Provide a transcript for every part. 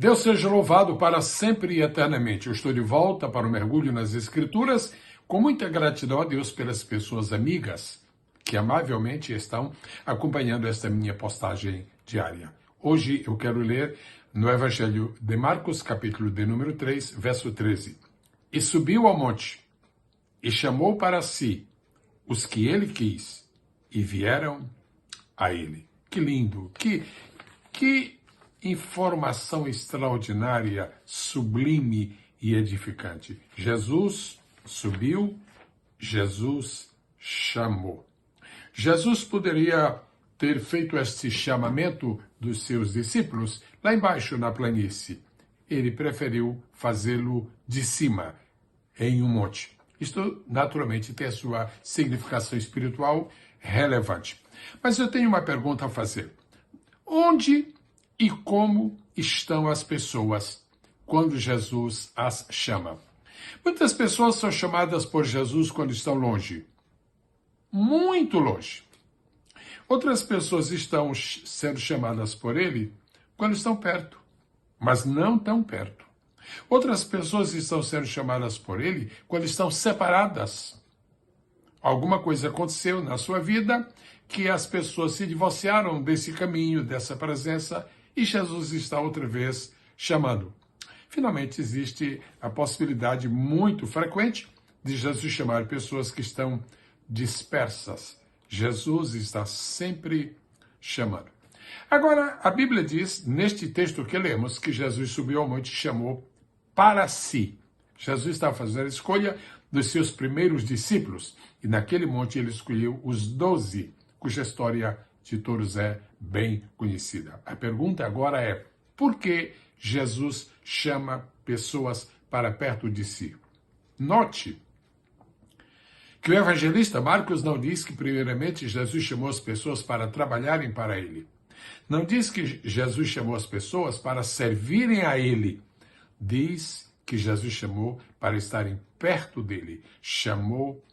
Deus seja louvado para sempre e eternamente. Eu estou de volta para o mergulho nas Escrituras, com muita gratidão a Deus pelas pessoas amigas que amavelmente estão acompanhando esta minha postagem diária. Hoje eu quero ler no Evangelho de Marcos, capítulo de número 3, verso 13. E subiu ao monte, e chamou para si os que ele quis, e vieram a ele. Que lindo, que informação extraordinária, sublime e edificante. Jesus subiu, Jesus chamou. Jesus poderia ter feito este chamamento dos seus discípulos lá embaixo na planície. Ele preferiu fazê-lo de cima, em um monte. Isto, naturalmente, tem a sua significação espiritual relevante. Mas eu tenho uma pergunta a fazer. Onde e como estão as pessoas quando Jesus as chama? Muitas pessoas são chamadas por Jesus quando estão longe. Muito longe. Outras pessoas estão sendo chamadas por ele quando estão perto, mas não tão perto. Outras pessoas estão sendo chamadas por ele quando estão separadas. Alguma coisa aconteceu na sua vida que as pessoas se divorciaram desse caminho, dessa presença, e Jesus está outra vez chamando. Finalmente, existe a possibilidade muito frequente de Jesus chamar pessoas que estão dispersas. Jesus está sempre chamando. Agora, a Bíblia diz, neste texto que lemos, que Jesus subiu ao monte e chamou para si. Jesus estava fazendo a escolha dos seus primeiros discípulos, e naquele monte ele escolheu os 12, cuja história de todos é bem conhecida. A pergunta agora é, por que Jesus chama pessoas para perto de si? Note que o evangelista Marcos não diz que, primeiramente, Jesus chamou as pessoas para trabalharem para ele. Não diz que Jesus chamou as pessoas para servirem a ele. Diz que Jesus chamou para estarem perto dele. Chamou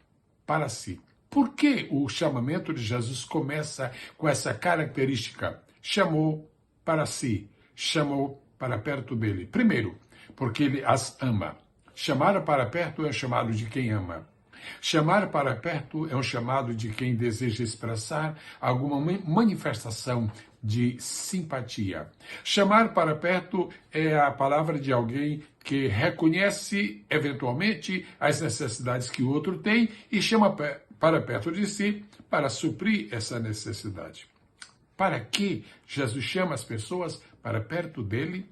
para si. Por que o chamamento de Jesus começa com essa característica? Chamou para si. Chamou para perto dele. Primeiro, porque ele as ama. Chamar para perto é um chamado de quem ama. Chamar para perto é um chamado de quem deseja expressar alguma manifestação de simpatia. Chamar para perto é a palavra de alguém que reconhece, eventualmente, as necessidades que o outro tem e chama para perto de si para suprir essa necessidade. Para que Jesus chama as pessoas para perto dele?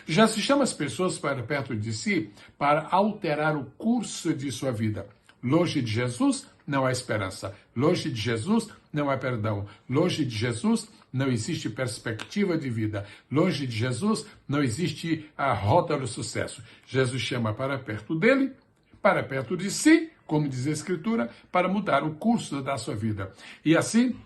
Jesus chama as pessoas para perto de si para alterar o curso de sua vida. Longe de Jesus, não há esperança. Longe de Jesus, não há perdão. Longe de Jesus, não existe perspectiva de vida. Longe de Jesus, não existe a rota do sucesso. Jesus chama para perto dele, para perto de si, como diz a Escritura, para mudar o curso da sua vida. E assim,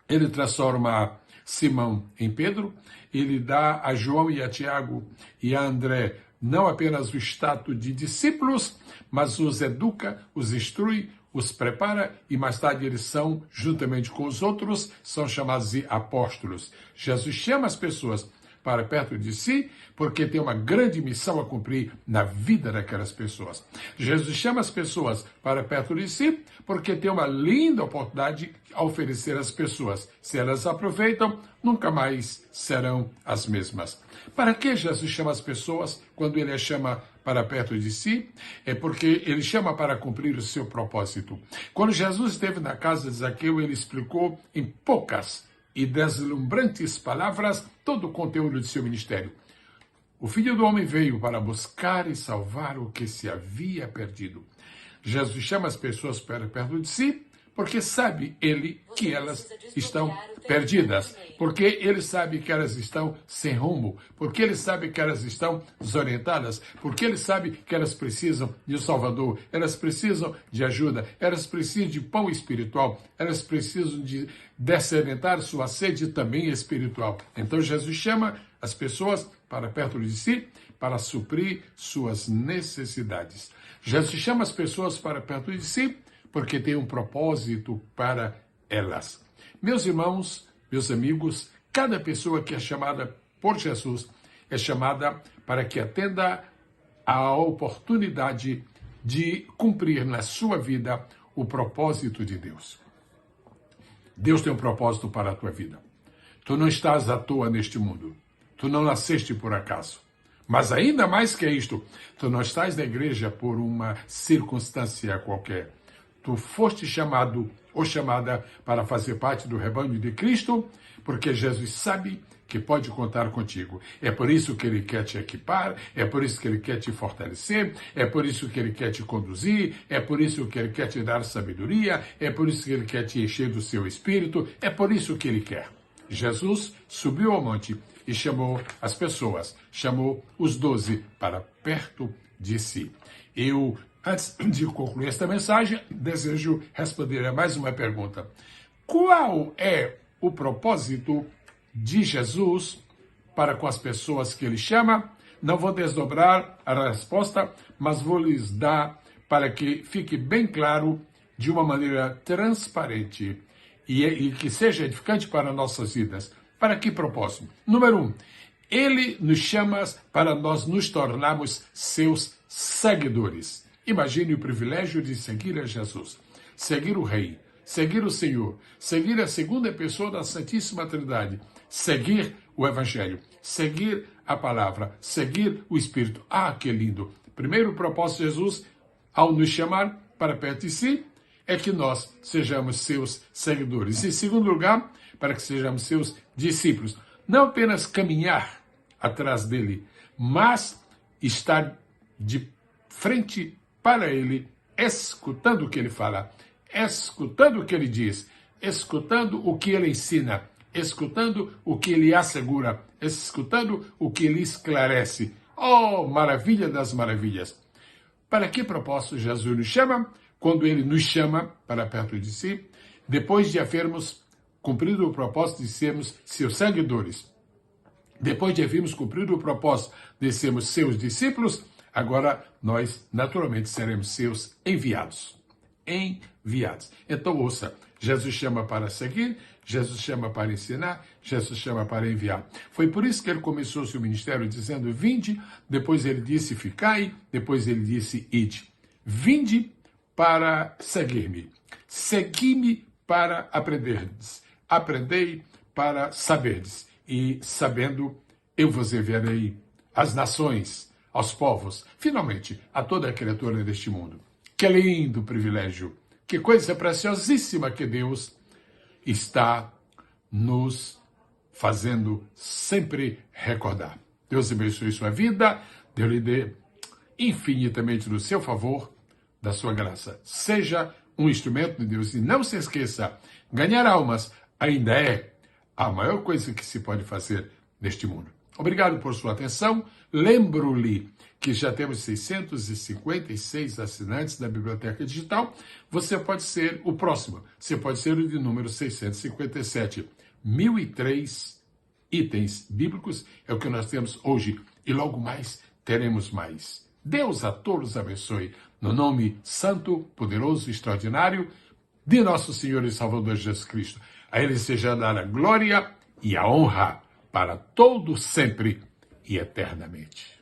ele transforma Simão em Pedro, ele dá a João e a Tiago e a André não apenas o status de discípulos, mas os educa, os instrui, os prepara e mais tarde eles são, juntamente com os outros, são chamados de apóstolos. Jesus chama as pessoas para perto de si, porque tem uma grande missão a cumprir na vida daquelas pessoas. Jesus chama as pessoas para perto de si, porque tem uma linda oportunidade a oferecer às pessoas. Se elas aproveitam, nunca mais serão as mesmas. Para que Jesus chama as pessoas quando ele as chama para perto de si? É porque ele chama para cumprir o seu propósito. Quando Jesus esteve na casa de Zaqueu, ele explicou em poucas e deslumbrantes palavras todo o conteúdo de seu ministério. O Filho do Homem veio para buscar e salvar o que se havia perdido. Jesus chama as pessoas para perto de si, porque sabe ele que elas estão perdidas, porque ele sabe que elas estão sem rumo, porque ele sabe que elas estão desorientadas, porque ele sabe que elas precisam de um Salvador, elas precisam de ajuda, elas precisam de pão espiritual, elas precisam de descedentar sua sede também espiritual. Então Jesus chama as pessoas para perto de si, para suprir suas necessidades. Jesus chama as pessoas para perto de si, porque tem um propósito para elas. Meus irmãos, meus amigos, cada pessoa que é chamada por Jesus é chamada para que atenda à oportunidade de cumprir na sua vida o propósito de Deus. Deus tem um propósito para a tua vida. Tu não estás à toa neste mundo. Tu não nasceste por acaso. Mas ainda mais que isto, tu não estás na igreja por uma circunstância qualquer. Tu foste chamado ou chamada para fazer parte do rebanho de Cristo, porque Jesus sabe que pode contar contigo. É por isso que ele quer te equipar, é por isso que ele quer te fortalecer, é por isso que ele quer te conduzir, é por isso que ele quer te dar sabedoria, é por isso que ele quer te encher do seu espírito, é por isso que ele quer. Jesus subiu ao monte e chamou as pessoas, chamou os 12 para perto de si. Eu, antes de concluir esta mensagem, desejo responder a mais uma pergunta. Qual é o propósito de Jesus para com as pessoas que ele chama? Não vou desdobrar a resposta, mas vou lhes dar para que fique bem claro de uma maneira transparente e que seja edificante para nossas vidas. Para que propósito? Número 1, ele nos chama para nós nos tornarmos seus seguidores. Imagine o privilégio de seguir a Jesus, seguir o Rei, seguir o Senhor, seguir a segunda pessoa da Santíssima Trindade, seguir o Evangelho, seguir a palavra, seguir o Espírito. Ah, que lindo! Primeiro propósito de Jesus, ao nos chamar para perto de si, é que nós sejamos seus seguidores. Em segundo lugar, para que sejamos seus discípulos. Não apenas caminhar atrás dele, mas estar de frente para ele, escutando o que ele fala, escutando o que ele diz, escutando o que ele ensina, escutando o que ele assegura, escutando o que ele esclarece. Oh, maravilha das maravilhas! Para que propósito Jesus nos chama? Quando ele nos chama para perto de si, depois de havermos cumprido o propósito de sermos seus seguidores, depois de havermos cumprido o propósito de sermos seus discípulos, agora nós naturalmente seremos seus enviados. Enviados. Então ouça, Jesus chama para seguir, Jesus chama para ensinar, Jesus chama para enviar. Foi por isso que ele começou seu ministério dizendo, vinde, depois ele disse, ficai, depois ele disse, ide. Vinde para seguir-me. Segui-me para aprenderdes. Aprendei para saberdes. E sabendo, eu vos enviarei às nações, aos povos, finalmente, a toda a criatura deste mundo. Que lindo privilégio. Que coisa preciosíssima que Deus está nos fazendo sempre recordar. Deus abençoe sua vida, Deus lhe dê infinitamente do seu favor, da sua graça. Seja um instrumento de Deus e não se esqueça, ganhar almas ainda é a maior coisa que se pode fazer neste mundo. Obrigado por sua atenção. Lembro-lhe que já temos 656 assinantes da Biblioteca Digital. Você pode ser o próximo. Você pode ser o de número 657. 1003 itens bíblicos é o que nós temos hoje. E logo mais teremos mais. Deus a todos abençoe. No nome santo, poderoso e extraordinário de nosso Senhor e Salvador Jesus Cristo. A Ele seja dada a glória e a honra para todo sempre e eternamente.